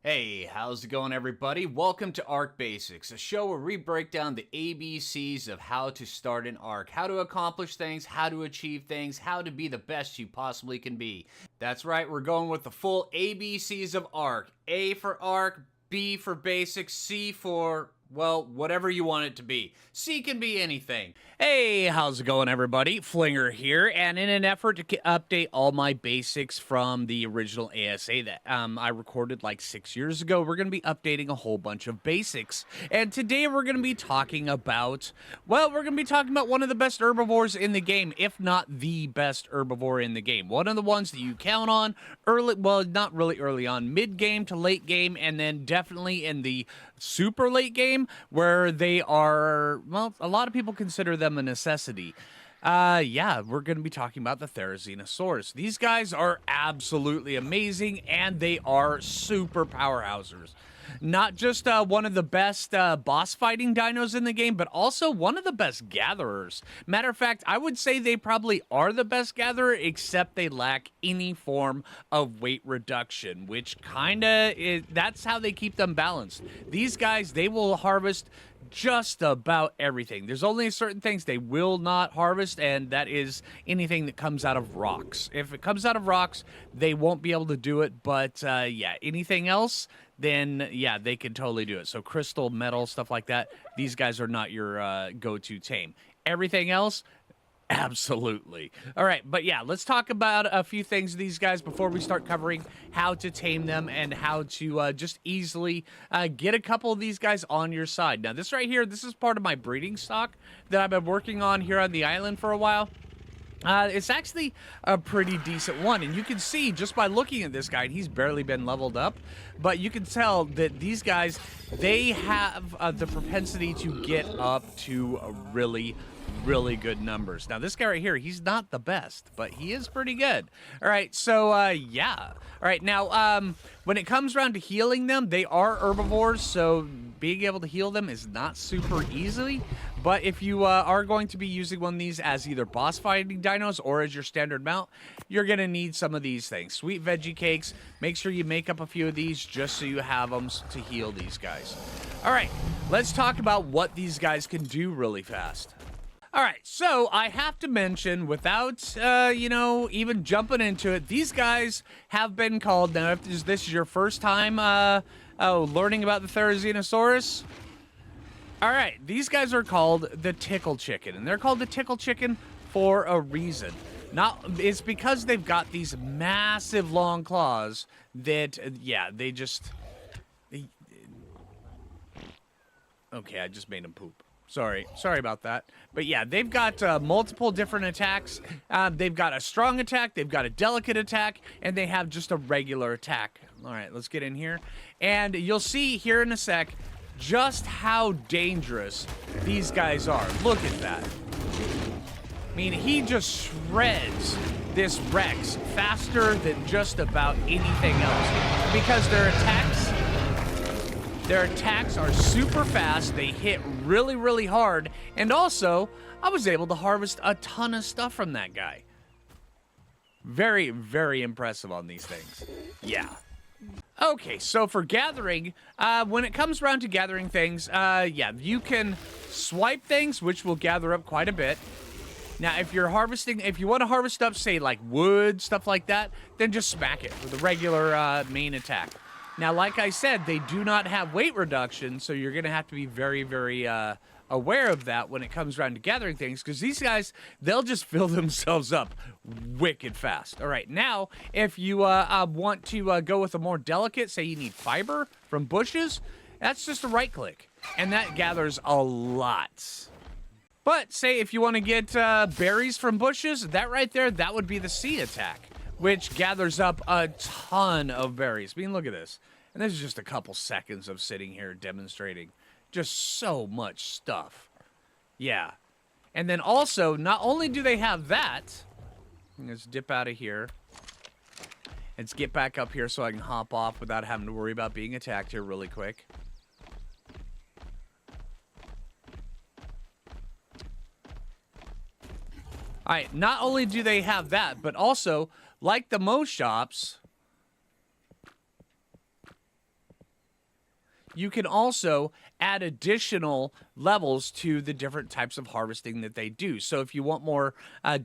Hey, how's it going, everybody? Welcome to Arc Basics, a show where we break down the ABCs of how to start an arc, how to accomplish things, how to achieve things, how to be the best you possibly can be. That's right, we're going with the full ABCs of arc. A for arc, B for basic, C for, well, whatever you want it to be. C can be anything. Hey, how's it going, everybody? Phlinger here, and in an effort to update all my basics from the original ASA that I recorded like 6 years ago, we're going to be updating a whole bunch of basics. And today we're going to be talking about, well, we're going to be talking about one of the best herbivores in the game, if not the best herbivore in the game. One of the ones that you count on early, well, not really early on, mid-game to late game, and then definitely in the super late game where they are, well, a lot of people consider them a necessity. Yeah, we're going to be talking about the Therizinosaurs. These guys are absolutely amazing, and they are super powerhousers. Not just one of the best boss fighting dinos in the game, but also one of the best gatherers. Matter of fact, I would say they probably are the best gatherer, except they lack any form of weight reduction, which kind of, that's how they keep them balanced. These guys, they will harvest just about everything. There's only certain things they will not harvest, and that is anything that comes out of rocks. If it comes out of rocks, they won't be able to do it, but yeah, anything else, then yeah, they can totally do it. So crystal, metal, stuff like that, these guys are not your go-to tame. Everything else, absolutely. All right, but yeah, let's talk about a few things of these guys before we start covering how to tame them and how to just easily get a couple of these guys on your side. Now, this right here, this is part of my breeding stock that I've been working on here on the island for a while. It's actually a pretty decent one, and you can see just by looking at this guy, and he's barely been leveled up, but you can tell that these guys, they have the propensity to get up to a really good numbers. Now, this guy right here, he's not the best, but he is pretty good. All right, so, yeah. All right, now, when it comes around to healing them, they are herbivores, so being able to heal them is not super easy. But if you are going to be using one of these as either boss fighting dinos or as your standard mount, you're going to need some of these things. Sweet veggie cakes. Make sure you make up a few of these just so you have them to heal these guys. All right, let's talk about what these guys can do really fast. All right, so I have to mention, without, you know, even jumping into it, these guys have been called, now if this is your first time learning about the Therizinosaurus, all right, these guys are called the tickle chicken, and they're called the tickle chicken for a reason. It's because they've got these massive long claws that, yeah, they just... Okay, I just made them poop. Sorry about that. But yeah, they've got multiple different attacks. They've got a strong attack, they've got a delicate attack, and they have just a regular attack. All right, let's get in here. And you'll see here in a sec just how dangerous these guys are. Look at that. I mean, he just shreds this Rex faster than just about anything else because their attacks are super fast. They hit really hard, and also I was able to harvest a ton of stuff from that guy. Very impressive on these things. Yeah. Okay, so for gathering, when it comes around to gathering things, yeah, you can swipe things, which will gather up quite a bit. Now, if you're harvesting, if you want to harvest up, say, like wood, stuff like that, then just smack it with a regular main attack. Now, like I said, they do not have weight reduction, so you're going to have to be very aware of that when it comes around to gathering things, because these guys, they'll just fill themselves up wicked fast. All right, now, if you want to go with a more delicate, say you need fiber from bushes, that's just a right click, and that gathers a lot. But say if you want to get berries from bushes, that right there, that would be the C attack, which gathers up a ton of berries. I mean, look at this. And this is just a couple seconds of sitting here demonstrating. Just so much stuff. Yeah. And then also, not only do they have that, let's dip out of here. Let's get back up here so I can hop off without having to worry about being attacked here really quick. All right, not only do they have that, but also, like the most shops, you can also add additional levels to the different types of harvesting that they do. So if you want more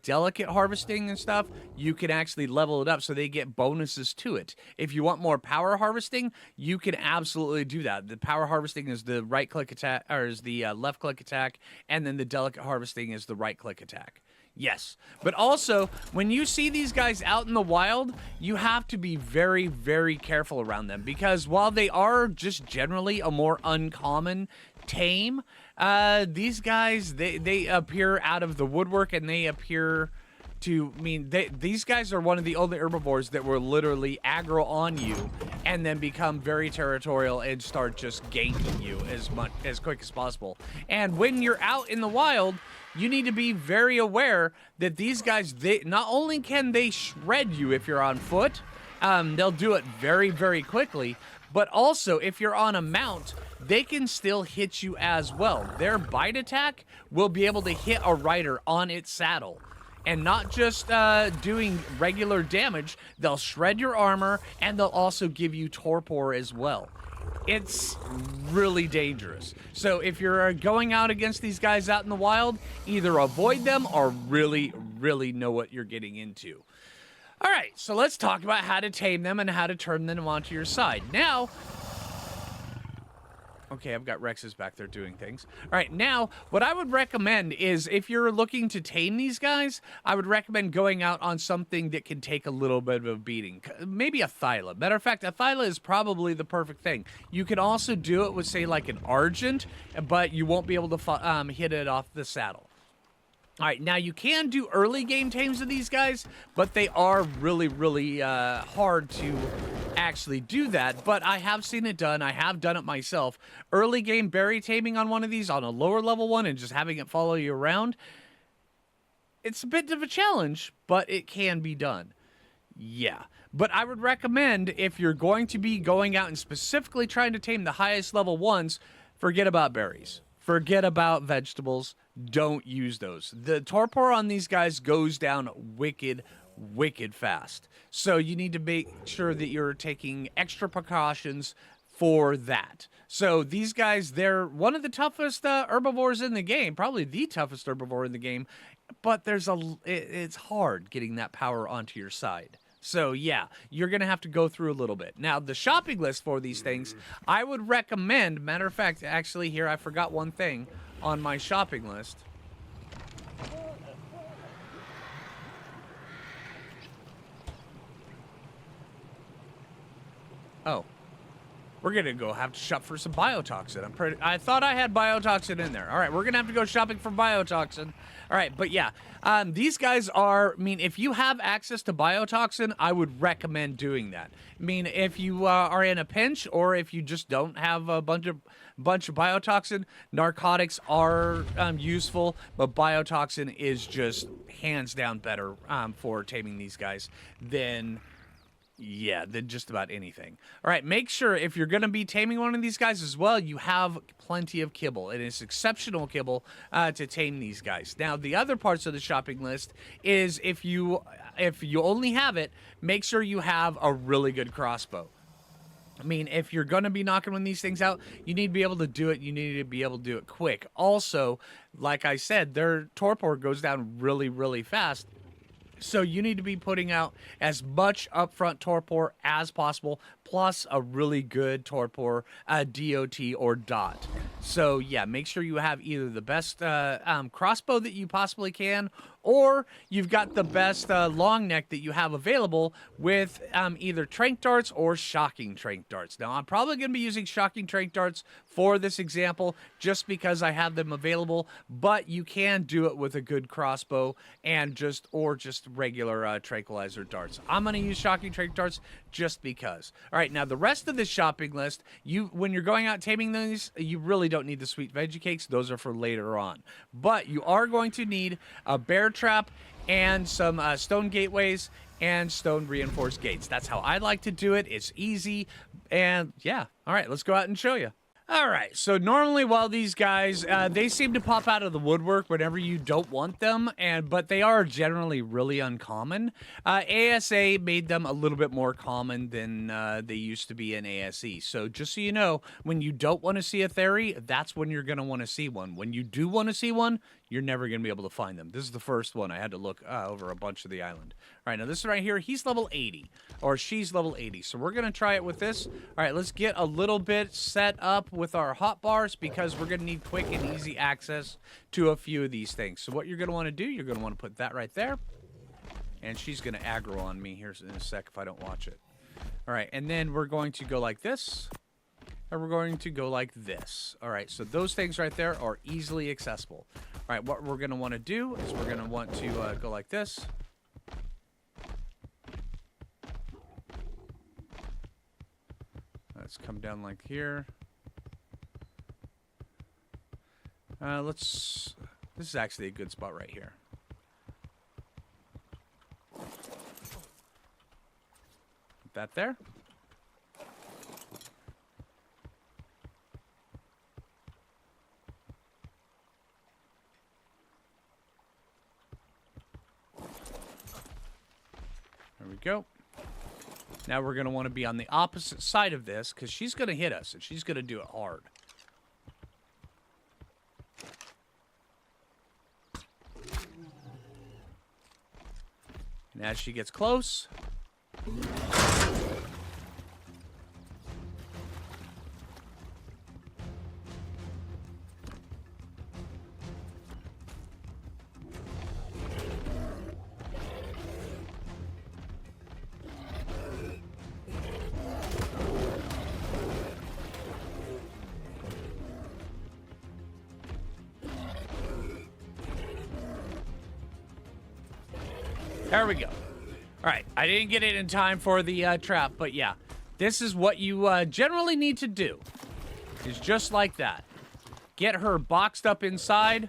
delicate harvesting and stuff, you can actually level it up so they get bonuses to it. If you want more power harvesting, you can absolutely do that. The power harvesting is the right click attack, or is the left click attack, and then the delicate harvesting is the right click attack. Yes, but also, when you see these guys out in the wild, you have to be very, very careful around them, because while they are just generally a more uncommon tame, these guys, they appear out of the woodwork, and they appear to, these guys are one of the only herbivores that will literally aggro on you and then become very territorial and start just ganking you as quick as possible. And when you're out in the wild, you need to be very aware that these guys, they not only can they shred you if you're on foot, they'll do it very, very quickly, but also if you're on a mount, they can still hit you as well. Their bite attack will be able to hit a rider on its saddle. And not just doing regular damage, they'll shred your armor, and they'll also give you torpor as well. It's really dangerous. So if you're going out against these guys out in the wild, either avoid them or really, really know what you're getting into. All right, so let's talk about how to tame them and how to turn them onto your side. Now, okay, I've got Rexes back there doing things. All right, now, what I would recommend is if you're looking to tame these guys, I would recommend going out on something that can take a little bit of a beating. Maybe a Thyla. Matter of fact, a Thyla is probably the perfect thing. You can also do it with, say, like an Argent, but you won't be able to hit it off the saddle. All right, now you can do early game tames of these guys, but they are really, really hard to actually do that. But I have seen it done. I have done it myself. Early game berry taming on one of these, on a lower level one, and just having it follow you around. It's a bit of a challenge, but it can be done. Yeah. But I would recommend, if you're going to be going out and specifically trying to tame the highest level ones, forget about berries. Forget about vegetables. Don't use those. The torpor on these guys goes down wicked, wicked fast. So you need to make sure that you're taking extra precautions for that. So these guys, they're one of the toughest herbivores in the game, probably the toughest herbivore in the game, but it's hard getting that power onto your side. So yeah, you're going to have to go through a little bit. Now, the shopping list for these things, I would recommend, matter of fact, actually here, I forgot one thing on my shopping list. Oh. We're going to go have to shop for some biotoxin. I thought I had biotoxin in there. All right, we're going to have to go shopping for biotoxin. All right, but yeah, these guys are, if you have access to biotoxin, I would recommend doing that. If you are in a pinch, or if you just don't have a bunch of biotoxin, narcotics are useful, but biotoxin is just hands down better for taming these guys than just about anything. All right, make sure if you're going to be taming one of these guys as well, you have plenty of kibble. It is exceptional kibble to tame these guys. Now, the other parts of the shopping list is if you only have it, make sure you have a really good crossbow. If you're going to be knocking one of these things out, you need to be able to do it. You need to be able to do it quick. Also, like I said, their torpor goes down really, really fast. So you need to be putting out as much upfront torpor as possible, plus a really good torpor, DOT or dot. So yeah, make sure you have either the best crossbow that you possibly can, or you've got the best long neck that you have available with either trank darts or shocking trank darts. Now, I'm probably going to be using shocking trank darts for this example just because I have them available, but you can do it with a good crossbow and just regular tranquilizer darts. I'm going to use shocking trank darts just because. All right, now the rest of this shopping list, when you're going out taming these, you really don't need the sweet veggie cakes. Those are for later on. But you are going to need a bear trap and some stone gateways and stone reinforced gates. That's how I like to do it. It's easy. And yeah, all right, let's go out and show you. All right, so normally while these guys, they seem to pop out of the woodwork whenever you don't want them, but they are generally really uncommon. ASA made them a little bit more common than they used to be in ASE. So just so you know, when you don't want to see a Theri, that's when you're going to want to see one. When you do want to see one, you're never going to be able to find them. This is the first one. I had to look over a bunch of the island. All right, now this right here, he's level 80, or she's level 80. So we're going to try it with this. All right, let's get a little bit set up with our hotbars because we're going to need quick and easy access to a few of these things. So what you're going to want to do, you're going to want to put that right there. And she's going to aggro on me here in a sec if I don't watch it. All right, and then we're going to go like this. And we're going to go like this. All right, so those things right there are easily accessible. All right, what we're going to want to do is we're going to want to go like this. Let's come down like here. This is actually a good spot right here. Put that there. There we go. Now we're going to want to be on the opposite side of this because she's going to hit us and she's going to do it hard. And as she gets close, there we go. All right, I didn't get it in time for the trap, but yeah, this is what you generally need to do. Is just like that. Get her boxed up inside.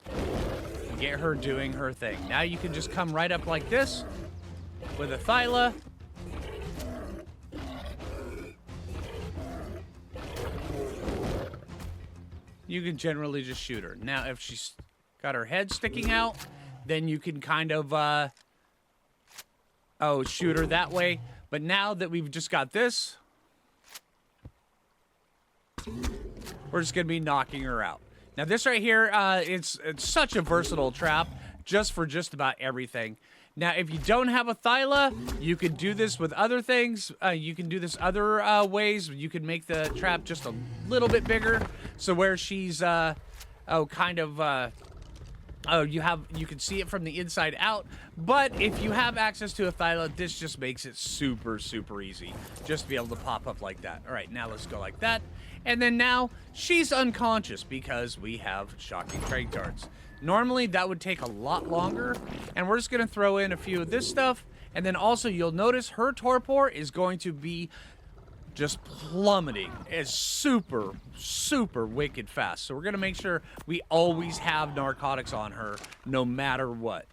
And get her doing her thing. Now you can just come right up like this with a Thyla. You can generally just shoot her. Now, if she's got her head sticking out, then you can kind of, shoot her that way. But now that we've just got this, we're just going to be knocking her out. Now, this right here, it's such a versatile trap just for just about everything. Now, if you don't have a Thyla, you can do this with other things. You can do this other ways. You can make the trap just a little bit bigger. So where she's, you can see it from the inside out. But if you have access to a Thyla, this just makes it super, super easy. Just to be able to pop up like that. All right, now let's go like that. And then now, she's unconscious because we have shocking trade cards. Normally, that would take a lot longer. And we're just going to throw in a few of this stuff. And then also, you'll notice her torpor is going to be just plummeting. It's super, super wicked fast. So we're going to make sure we always have narcotics on her, no matter what.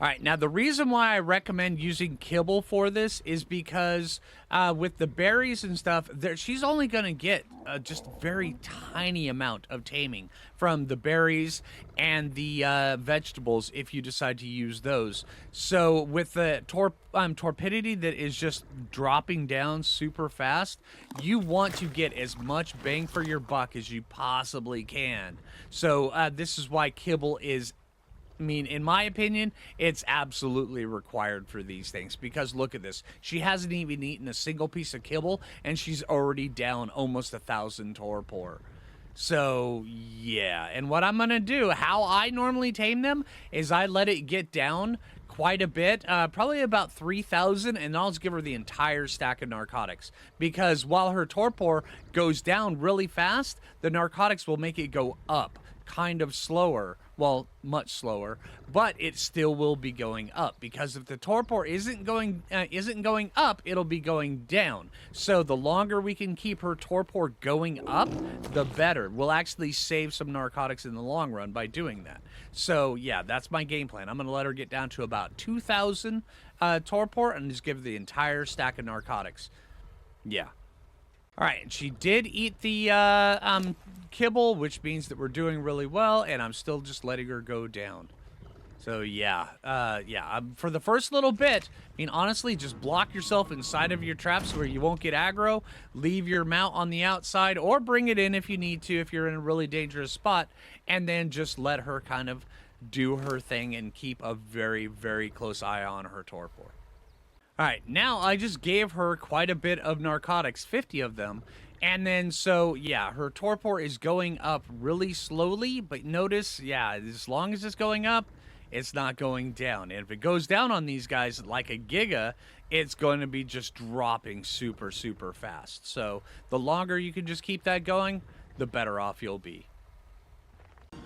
All right, now the reason why I recommend using kibble for this is because with the berries and stuff, she's only going to get just a very tiny amount of taming from the berries and the vegetables if you decide to use those. So with the torpidity that is just dropping down super fast, you want to get as much bang for your buck as you possibly can. So this is why kibble is, I mean, in my opinion, it's absolutely required for these things because look at this. She hasn't even eaten a single piece of kibble and she's already down almost 1,000 torpor. So, yeah. And what I'm going to do, how I normally tame them, is I let it get down quite a bit, probably about 3,000, and I'll just give her the entire stack of narcotics. Because while her torpor goes down really fast, the narcotics will make it go up kind of slower. Well, much slower, but it still will be going up because if the torpor isn't going up, it'll be going down. So the longer we can keep her torpor going up, the better. We'll actually save some narcotics in the long run by doing that. So yeah, that's my game plan. I'm going to let her get down to about 2,000 torpor and just give her the entire stack of narcotics. Yeah. All right, and she did eat the kibble, which means that we're doing really well, and I'm still just letting her go down. So yeah, for the first little bit, I mean, honestly, just block yourself inside of your traps where you won't get aggro, leave your mount on the outside, or bring it in if you need to, if you're in a really dangerous spot, and then just let her kind of do her thing and keep a very, very close eye on her torpor. All right, now I just gave her quite a bit of narcotics, 50 of them. And then, so, yeah, her torpor is going up really slowly, but notice, yeah, as long as it's going up, it's not going down. And if it goes down on these guys like a giga, it's going to be just dropping super, super fast. So the longer you can just keep that going, the better off you'll be.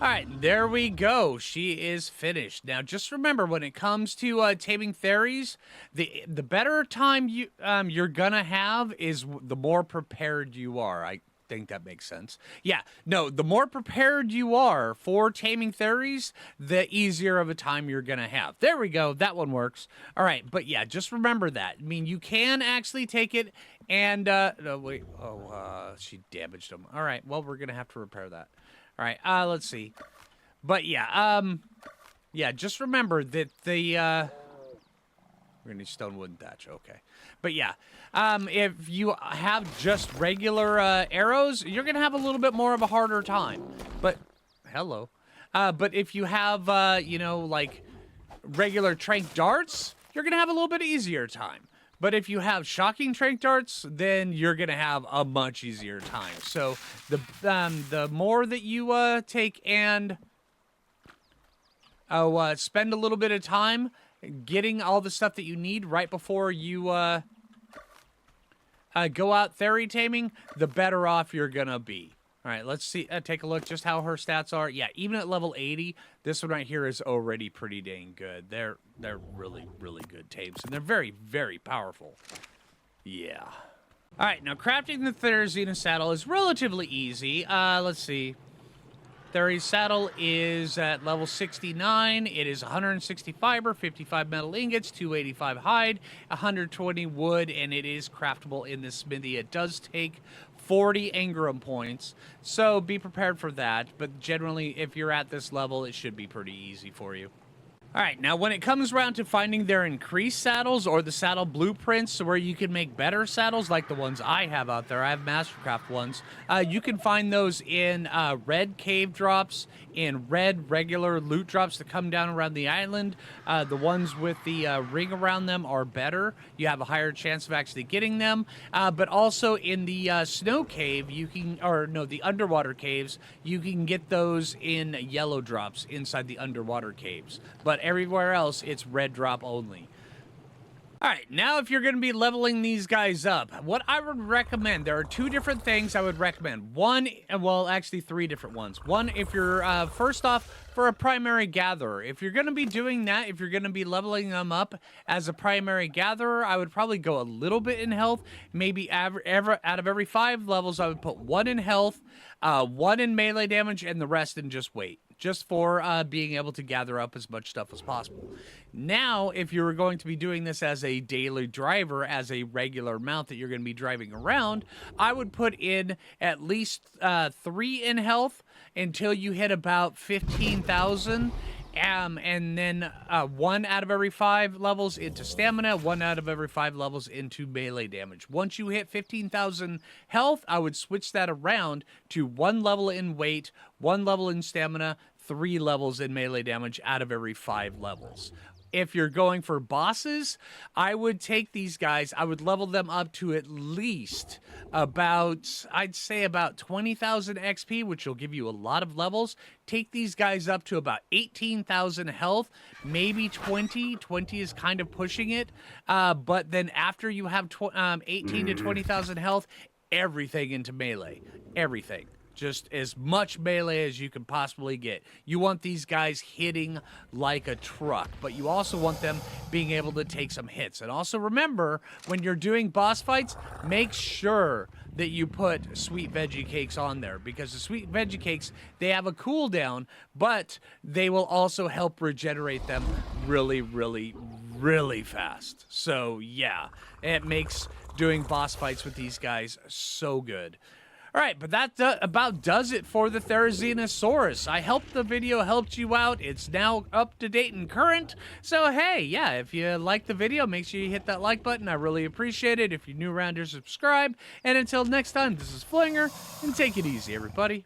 All right, there we go. She is finished. Now, just remember, when it comes to taming Theries, the better time you're gonna have is the more prepared you are. I think that makes sense. Yeah, no, the more prepared you are for taming Theries, the easier of a time you're gonna have. There we go. That one works. All right, but yeah, just remember that. I mean, you can actually take it and no, wait. Oh, she damaged them. All right, well, we're gonna have to repair that. All right, let's see. But yeah, yeah, just remember that the, we're gonna need stone, wood, and thatch, okay. But yeah, if you have just regular arrows, you're gonna have a little bit more of a harder time. But, hello. But if you have, you know, like regular trank darts, you're gonna have a little bit easier time. But if you have shocking trank darts, then you're going to have a much easier time. So the more that you take and spend a little bit of time getting all the stuff that you need right before you go out Theri taming, the better off you're going to be. All right, let's see. Take a look just how her stats are. Yeah, even at level 80, this one right here is already pretty dang good. They're really, really good tames, and they're very, very powerful. Yeah. All right, now crafting the Therizino saddle is relatively easy. Let's see. Theri's saddle is at level 69. It is 160 fiber, 55 metal ingots, 285 hide, 120 wood, and it is craftable in the smithy. It does take 40 engram points, so be prepared for that. But generally, if you're at this level, it should be pretty easy for you. All right, now when it comes around to finding their increased saddles or the saddle blueprints where you can make better saddles like the ones I have out there, I have Mastercraft ones, you can find those in red cave drops, in red regular loot drops that come down around the island. The ones with the ring around them are better. You have a higher chance of actually getting them. But also in the snow cave, you can, or no, the underwater caves, you can get those in yellow drops inside the underwater caves. But everywhere else, it's red drop only. All right, now if you're going to be leveling these guys up, what I would recommend, there are two different things I would recommend. One, well, actually three different ones. One, if you're, first off, for a primary gatherer. If you're going to be doing that, if you're going to be leveling them up as a primary gatherer, I would probably go a little bit in health. Maybe out of every 5 levels, I would put 1 in health, 1 in melee damage, and the rest in just weight. Just for being able to gather up as much stuff as possible. Now, if you're going to be doing this as a daily driver, as a regular mount that you're going to be driving around, I would put in at least 3 in health until you hit about 15,000. And then 1 out of every 5 levels into stamina, 1 out of every 5 levels into melee damage. Once you hit 15,000 health, I would switch that around to 1 level in weight, 1 level in stamina, 3 levels in melee damage out of every 5 levels. If you're going for bosses, I would take these guys, I would level them up to at least about, I'd say about 20,000 XP, which will give you a lot of levels. Take these guys up to about 18,000 health, maybe 20. 20 is kind of pushing it. But then after you have 18 to 20,000 health, everything into melee. Everything. Just as much melee as you can possibly get. You want these guys hitting like a truck, but you also want them being able to take some hits. And also remember, when you're doing boss fights, make sure that you put sweet veggie cakes on there, because the sweet veggie cakes, they have a cooldown, but they will also help regenerate them really, really, really fast. So yeah, it makes doing boss fights with these guys so good. All right, but that about does it for the Therizinosaurus. I hope the video helped you out. It's now up to date and current. So, hey, yeah, if you like the video, make sure you hit that like button. I really appreciate it. If you're new around here, subscribe. And until next time, this is Phlinger, and take it easy, everybody.